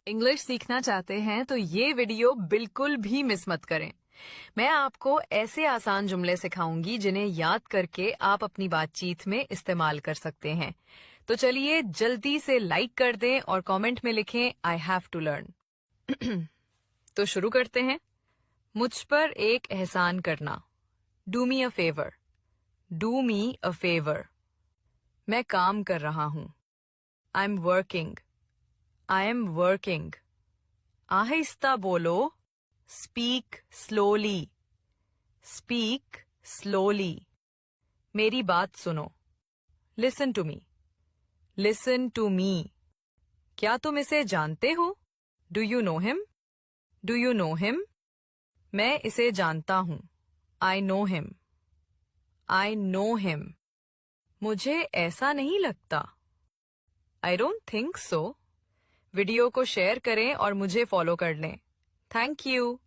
English सीखना चाहते हैं तो ये वीडियो बिल्कुल भी मिस मत करें। मैं आपको ऐसे आसान जुमले सिखाऊंगी जिन्हें याद करके आप अपनी बातचीत में इस्तेमाल कर सकते हैं। तो चलिए जल्दी से लाइक कर दें और कमेंट में लिखें आई हैव टू लर्न। तो शुरू करते हैं। मुझ पर एक एहसान करना। Do me a favour. Do me a favour. मैं काम कर रहा हूं। I am working. I am working. आहिस्ता बोलो। Speak slowly. Speak slowly. मेरी बात सुनो। Listen to me. Listen to me. क्या तुम इसे जानते हो? Do you know him? Do you know him? मैं इसे जानता हूं। I know him. I know him. मुझे ऐसा नहीं लगता। I don't think so. Video को शेयर करें और मुझे फॉलो कर लें। Thank you.